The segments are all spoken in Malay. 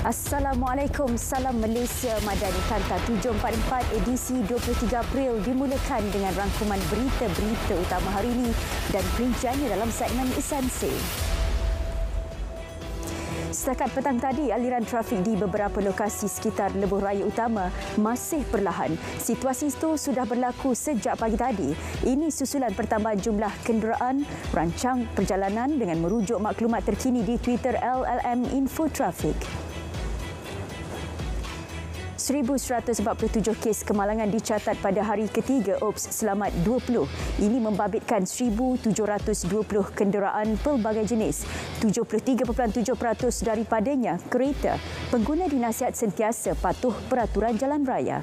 Assalamualaikum, salam Malaysia Madani. Kanta 744 edisi 23 April dimulakan dengan rangkuman berita-berita utama hari ini dan perinciannya dalam segmen Esensi. Setakat petang tadi, aliran trafik di beberapa lokasi sekitar lebuh raya utama masih perlahan. Situasi itu sudah berlaku sejak pagi tadi. Ini susulan pertambahan jumlah kenderaan rancang perjalanan dengan merujuk maklumat terkini di Twitter LLM Info Trafik. 1,147 kes kemalangan dicatat pada hari ketiga OPS Selamat 20. Ini membabitkan 1,720 kenderaan pelbagai jenis. 73.7% daripadanya kereta. Pengguna dinasihat sentiasa patuh peraturan jalan raya.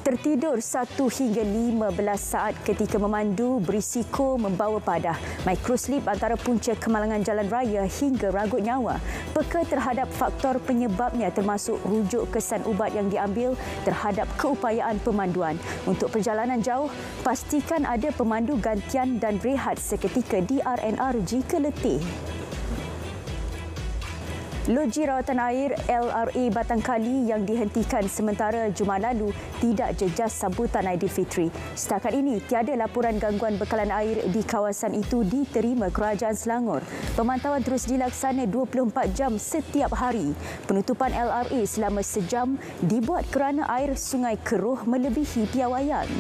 Tertidur 1 hingga 15 saat ketika memandu berisiko membawa padah. Microslip antara punca kemalangan jalan raya hingga ragut nyawa. Peka terhadap faktor penyebabnya termasuk rujuk kesan ubat yang diambil terhadap keupayaan pemanduan. Untuk perjalanan jauh, pastikan ada pemandu gantian dan rehat seketika di RNR jika letih. Loji rawatan air LRA Batangkali yang dihentikan sementara Jumaat lalu tidak jejas sambutan Aidilfitri. Setakat ini, tiada laporan gangguan bekalan air di kawasan itu diterima Kerajaan Selangor. Pemantauan terus dilaksana 24 jam setiap hari. Penutupan LRA selama sejam dibuat kerana air sungai keruh melebihi piawaian.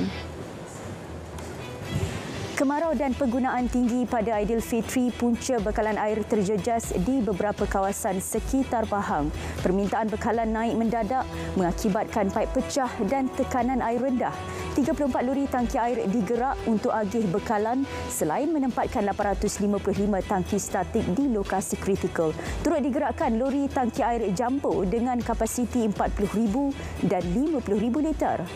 Kemarau dan penggunaan tinggi pada Aidilfitri, punca bekalan air terjejas di beberapa kawasan sekitar Pahang. Permintaan bekalan naik mendadak mengakibatkan paip pecah dan tekanan air rendah. 34 lori tangki air digerak untuk agih bekalan selain menempatkan 855 tangki statik di lokasi kritikal. Turut digerakkan lori tangki air jumbo dengan kapasiti 40,000 dan 50,000 liter.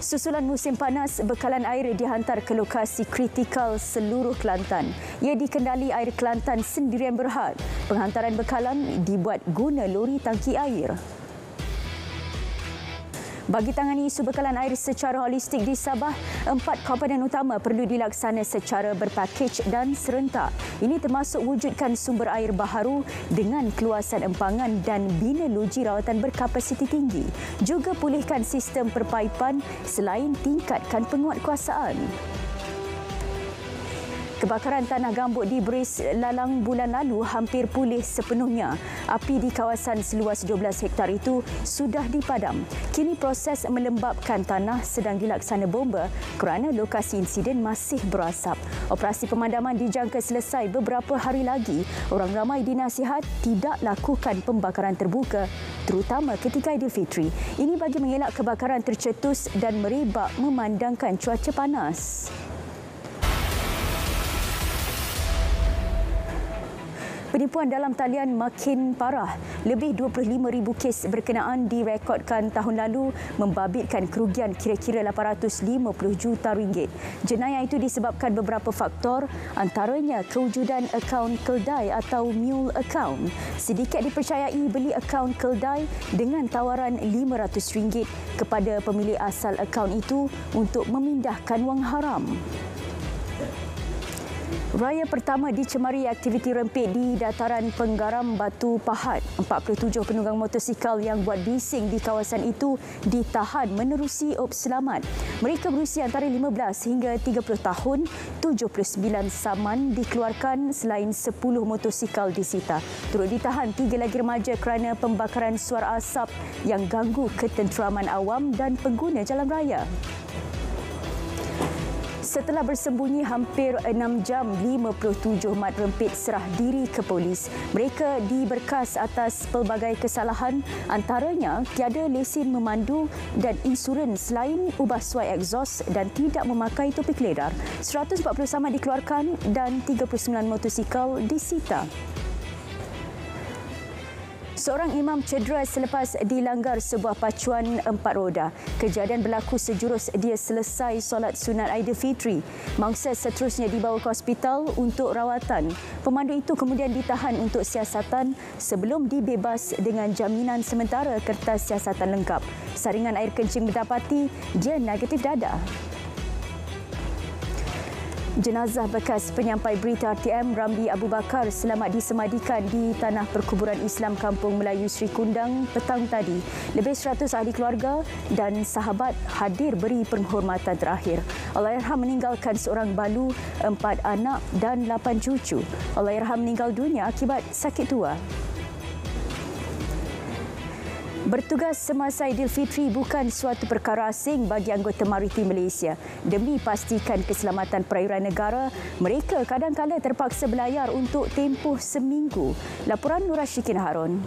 Susulan musim panas, bekalan air dihantar ke lokasi kritikal seluruh Kelantan. Ia dikendali Air Kelantan Sendirian Berhad. Penghantaran bekalan dibuat guna lori tangki air. Bagi tangani isu bekalan air secara holistik di Sabah, 4 komponen utama perlu dilaksana secara berpakej dan serentak. Ini termasuk wujudkan sumber air baharu dengan keluasan empangan dan bina loji rawatan berkapasiti tinggi. Juga pulihkan sistem perpaipan selain tingkatkan penguatkuasaan. Kebakaran tanah gambut di Beris Lalang bulan lalu hampir pulih sepenuhnya. Api di kawasan seluas 12 hektar itu sudah dipadam. Kini proses melembapkan tanah sedang dilaksana bomba kerana lokasi insiden masih berasap. Operasi pemadaman dijangka selesai beberapa hari lagi. Orang ramai dinasihat tidak lakukan pembakaran terbuka, terutama ketika Aidilfitri. Ini bagi mengelak kebakaran tercetus dan merebak memandangkan cuaca panas. Penipuan dalam talian makin parah. Lebih 25,000 kes berkenaan direkodkan tahun lalu membabitkan kerugian kira-kira 850 juta ringgit. Jenayah itu disebabkan beberapa faktor, antaranya kewujudan akaun keldai atau mule account. Sedikit dipercayai beli akaun keldai dengan tawaran RM500 kepada pemilik asal akaun itu untuk memindahkan wang haram. Raya pertama dicemari aktiviti rempit di dataran penggaram Batu Pahat. 47 penunggang motosikal yang buat bising di kawasan itu ditahan menerusi OPS Selamat. Mereka berusia antara 15 hingga 30 tahun. 79 saman dikeluarkan selain 10 motosikal disita. Turut ditahan 3 lagi remaja kerana pembakaran suara asap yang ganggu ketenteraman awam dan pengguna jalan raya. Setelah bersembunyi hampir 6 jam, 57 mat rempit serah diri ke polis. Mereka diberkas atas pelbagai kesalahan, antaranya tiada lesen memandu dan insurans selain ubah suai egsos dan tidak memakai topi keledar. 140 saman dikeluarkan dan 39 motosikal disita. Seorang imam cedera selepas dilanggar sebuah pacuan 4 roda. Kejadian berlaku sejurus dia selesai solat sunat Aidilfitri. Mangsa seterusnya dibawa ke hospital untuk rawatan. Pemandu itu kemudian ditahan untuk siasatan sebelum dibebas dengan jaminan sementara kertas siasatan lengkap. Saringan air kencing mendapati dia negatif dadah. Jenazah bekas penyampai berita RTM Ramli Abu Bakar selamat disemadikan di Tanah Perkuburan Islam Kampung Melayu Sri Kundang petang tadi. Lebih 100 ahli keluarga dan sahabat hadir beri penghormatan terakhir. Allahyarham meninggalkan seorang balu, 4 anak dan 8 cucu. Allahyarham meninggal dunia akibat sakit tua. Bertugas semasa Aidilfitri bukan suatu perkara asing bagi anggota maritim Malaysia. Demi pastikan keselamatan perairan negara, mereka kadang-kadang terpaksa berlayar untuk tempoh seminggu. Laporan Nur Rashikin Harun.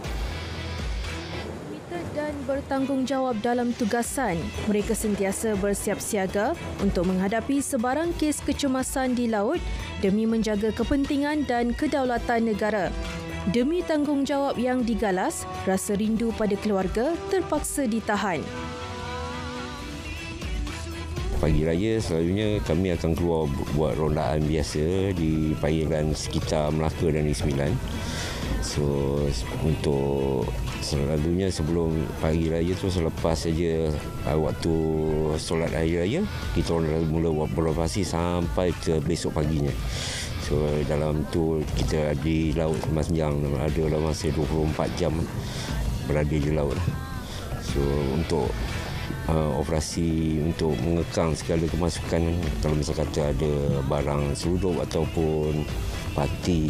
Dan bertanggungjawab dalam tugasan, mereka sentiasa bersiap siaga untuk menghadapi sebarang kes kecemasan di laut demi menjaga kepentingan dan kedaulatan negara. Demi tanggungjawab yang digalas, rasa rindu pada keluarga terpaksa ditahan. Pagi raya selalunya kami akan keluar buat rondaan biasa di perairan sekitar Melaka dan Negeri Sembilan. So untuk selalunya sebelum pagi raya tu selepas saja waktu solat hari raya, kita orang mula beroperasi sampai ke besok paginya. So dalam tu kita di laut sepanjang ada dalam masa 24 jam berada di laut. So untuk operasi untuk mengekang segala kemasukan, kalau misal kata ada barang seludup ataupun parti.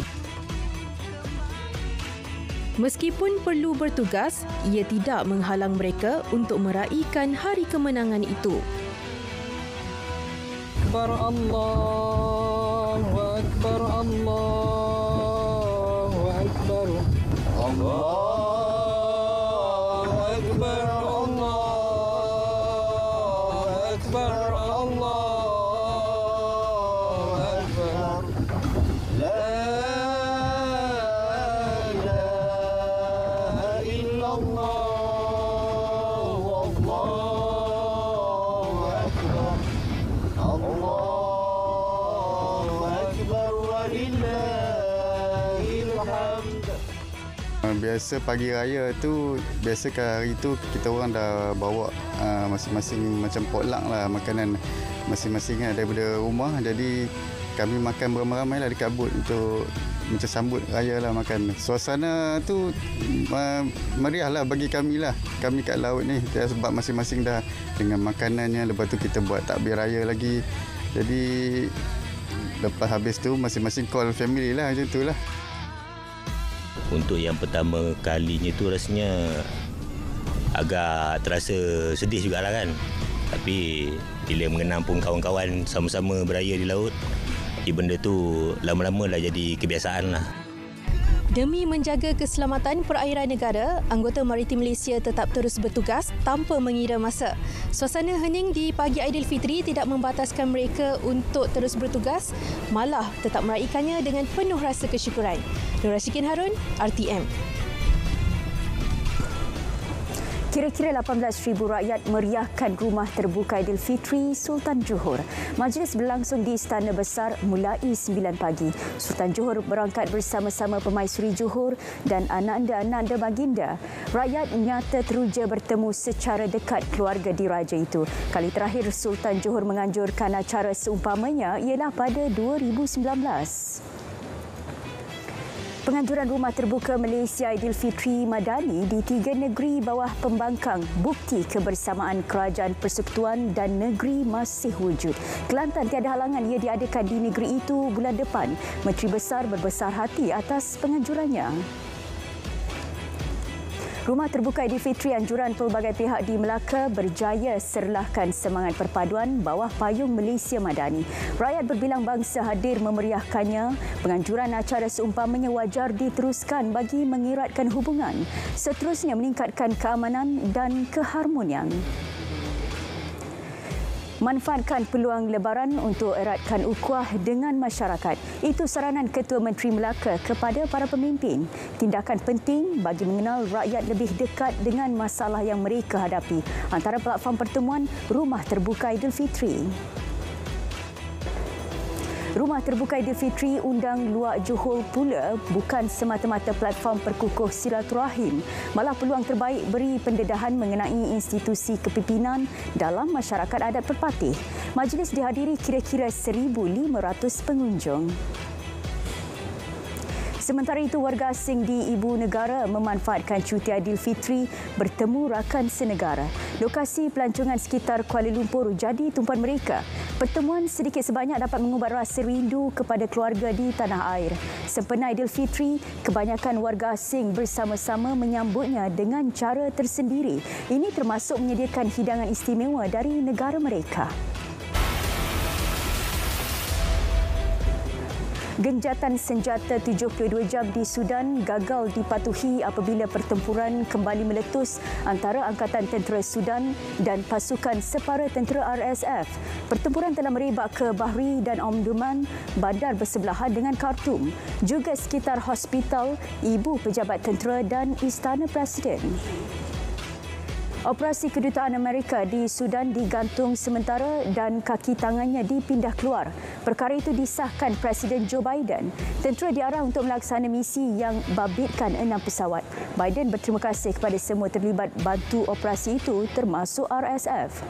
Meskipun perlu bertugas, ia tidak menghalang mereka untuk meraihkan hari kemenangan itu. Akbar Allahu Akbar Allahu Akbar Allahu Akbar Allahu Akbar Allahu Akbar La ilaha illallah Wallahu Akbar Allahu Akbar walillahil hamd. Biasa pagi raya tu, biasakan hari tu kita orang dah bawa masing-masing macam potluck lah, makanan masing-masing daripada rumah. Jadi kami makan beramai-ramai lah dekat bot untuk macam sambut raya lah makan. Suasana tu meriah lah bagi kami lah. Kami kat laut ni sebab masing-masing dah dengan makanannya. Lepas tu kita buat takbir raya lagi. Jadi lepas habis tu masing-masing call family lah, macam tu lah. Untuk yang pertama kalinya tu rasanya agak terasa sedih jugalah kan. Tapi bila mengenang pun kawan-kawan sama-sama beraya di laut, benda tu lama-lama dah jadi kebiasaan lah. Demi menjaga keselamatan perairan negara, anggota maritim Malaysia tetap terus bertugas tanpa mengira masa. Suasana hening di pagi Aidilfitri tidak membataskan mereka untuk terus bertugas, malah tetap meraihkannya dengan penuh rasa kesyukuran. Nur Rashikin Harun, RTM. Kira-kira 18,000 rakyat meriahkan rumah terbuka Aidilfitri Sultan Johor. Majlis berlangsung di Istana Besar mulai 9 pagi. Sultan Johor berangkat bersama-sama Permaisuri Johor dan anak-anak baginda. Rakyat nyata teruja bertemu secara dekat keluarga diraja itu. Kali terakhir Sultan Johor menganjurkan acara seumpamanya ialah pada 2019. Penganjuran Rumah Terbuka Malaysia Aidilfitri Madani di 3 negeri bawah pembangkang bukti kebersamaan Kerajaan Persekutuan dan negeri masih wujud. Kelantan tiada halangan ia diadakan di negeri itu bulan depan. Menteri Besar berbesar hati atas penganjurannya. Rumah Terbuka Aidilfitri anjuran pelbagai pihak di Melaka berjaya serlahkan semangat perpaduan bawah payung Malaysia Madani. Rakyat berbilang bangsa hadir memeriahkannya. Penganjuran acara seumpamanya wajar diteruskan bagi mengeratkan hubungan. Seterusnya meningkatkan keamanan dan keharmonian. Manfaatkan peluang Lebaran untuk eratkan ukhuwah dengan masyarakat. Itu saranan Ketua Menteri Melaka kepada para pemimpin. Tindakan penting bagi mengenal rakyat lebih dekat dengan masalah yang mereka hadapi. Antara platform pertemuan Rumah Terbuka Aidilfitri. Rumah Terbuka Aidilfitri undang luar Johor pula bukan semata-mata platform perkukuh silaturahim, malah peluang terbaik beri pendedahan mengenai institusi kepimpinan dalam masyarakat adat Perpatih. Majlis dihadiri kira-kira 1,500 pengunjung. Sementara itu, warga asing di ibu negara memanfaatkan cuti Aidilfitri bertemu rakan senegara. Lokasi pelancongan sekitar Kuala Lumpur jadi tumpuan mereka. Pertemuan sedikit sebanyak dapat mengubat rasa rindu kepada keluarga di tanah air. Sempena Aidilfitri, kebanyakan warga asing bersama-sama menyambutnya dengan cara tersendiri. Ini termasuk menyediakan hidangan istimewa dari negara mereka. Genjatan senjata 72 jam di Sudan gagal dipatuhi apabila pertempuran kembali meletus antara Angkatan Tentera Sudan dan pasukan separa tentera RSF. Pertempuran telah merebak ke Bahri dan Omdurman, bandar bersebelahan dengan Khartoum, juga sekitar hospital, ibu pejabat tentera dan istana Presiden. Operasi Kedutaan Amerika di Sudan digantung sementara dan kaki tangannya dipindah keluar. Perkara itu disahkan Presiden Joe Biden. Tentera diarah untuk melaksana misi yang babitkan 6 pesawat. Biden berterima kasih kepada semua terlibat bantu operasi itu termasuk RSF.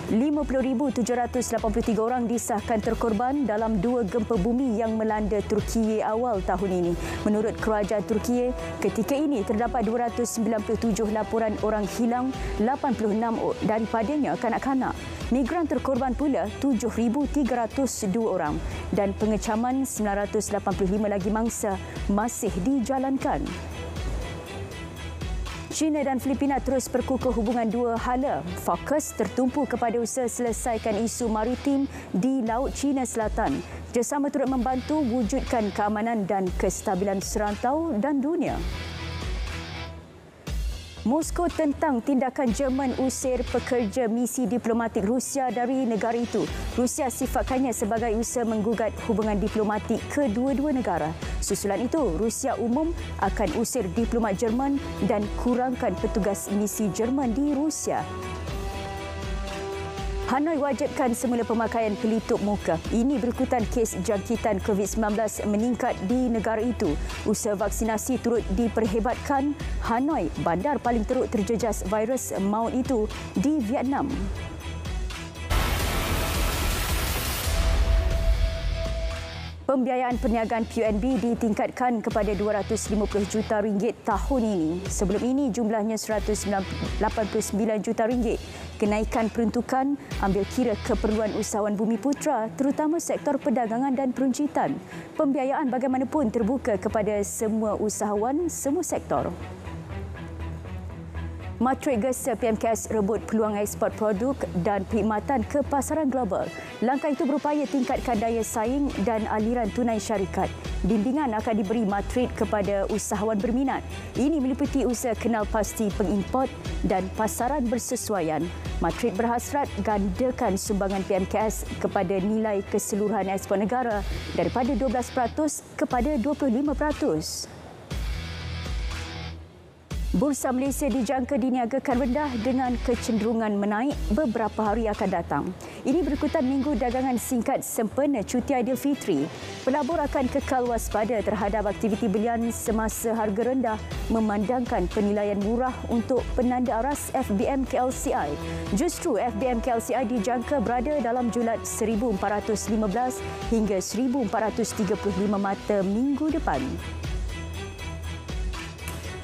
50,783 orang disahkan terkorban dalam 2 gempa bumi yang melanda Turki awal tahun ini. Menurut kerajaan Turki, ketika ini terdapat 297 laporan orang hilang, 86 daripadanya kanak-kanak. Migran terkorban pula 7,302 orang dan pengecaman 985 lagi mangsa masih dijalankan. China dan Filipina terus perkukuh hubungan dua hala. Fokus tertumpu kepada usaha selesaikan isu maritim di Laut China Selatan. Kerjasama turut membantu wujudkan keamanan dan kestabilan serantau dan dunia. Moskow tentang tindakan Jerman usir pekerja misi diplomatik Rusia dari negara itu. Rusia sifatkannya sebagai usaha menggugat hubungan diplomatik kedua-dua negara. Susulan itu, Rusia umum akan usir diplomat Jerman dan kurangkan petugas misi Jerman di Rusia. Hanoi wajibkan semula pemakaian pelitup muka. Ini berikutan kes jangkitan COVID-19 meningkat di negara itu. Usaha vaksinasi turut diperhebatkan. Hanoi, bandar paling teruk terjejas virus maut itu di Vietnam. Pembiayaan perniagaan PUNB ditingkatkan kepada RM250 juta tahun ini. Sebelum ini jumlahnya RM189 juta. Kenaikan peruntukan ambil kira keperluan usahawan Bumiputra terutama sektor perdagangan dan peruncitan. Pembiayaan bagaimanapun terbuka kepada semua usahawan semua sektor. Matrik gesa PMKS rebut peluang ekspor produk dan perkhidmatan ke pasaran global. Langkah itu berupaya tingkatkan daya saing dan aliran tunai syarikat. Bimbingan akan diberi matrik kepada usahawan berminat. Ini meliputi usaha kenal pasti pengimport dan pasaran bersesuaian. Matrik berhasrat gandakan sumbangan PMKS kepada nilai keseluruhan ekspor negara daripada 12% kepada 25%. Bursa Malaysia dijangka diniagakan rendah dengan kecenderungan menaik beberapa hari akan datang. Ini berikutan minggu dagangan singkat sempena cuti Aidilfitri. Pelabur akan kekal waspada terhadap aktiviti belian semasa harga rendah memandangkan penilaian murah untuk penanda aras FBM KLCI. Justru FBM KLCI dijangka berada dalam julat 1,415 hingga 1,435 mata minggu depan.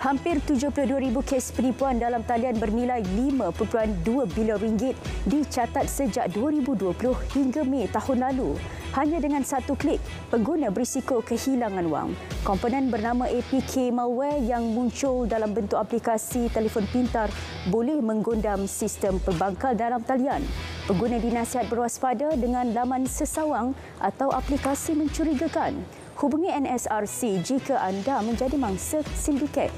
Hampir 72,000 kes penipuan dalam talian bernilai RM5.2 bilion dicatat sejak 2020 hingga Mei tahun lalu. Hanya dengan satu klik, pengguna berisiko kehilangan wang. Komponen bernama APK malware yang muncul dalam bentuk aplikasi telefon pintar boleh menggundam sistem perbankal dalam talian. Pengguna dinasihat berwaspada dengan laman sesawang atau aplikasi mencurigakan. Hubungi NSRC jika anda menjadi mangsa sindiket.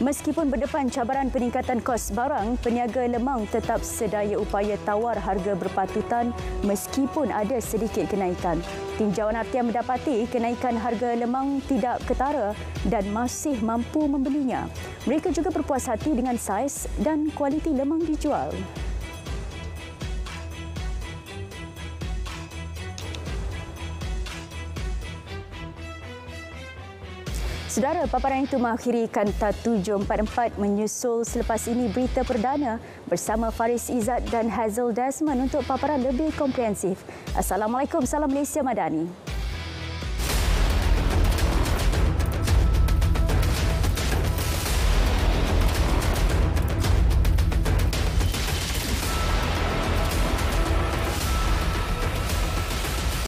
Meskipun berdepan cabaran peningkatan kos barang, peniaga lemang tetap sedaya upaya tawar harga berpatutan meskipun ada sedikit kenaikan. Tinjauan RTM mendapati kenaikan harga lemang tidak ketara dan masih mampu membelinya. Mereka juga berpuas hati dengan saiz dan kualiti lemang dijual. Saudara, paparan itu mengakhiri Kanta 744 menyusul selepas ini berita perdana bersama Faris Izzat dan Hazel Desmond untuk paparan lebih komprehensif. Assalamualaikum, salam Malaysia Madani.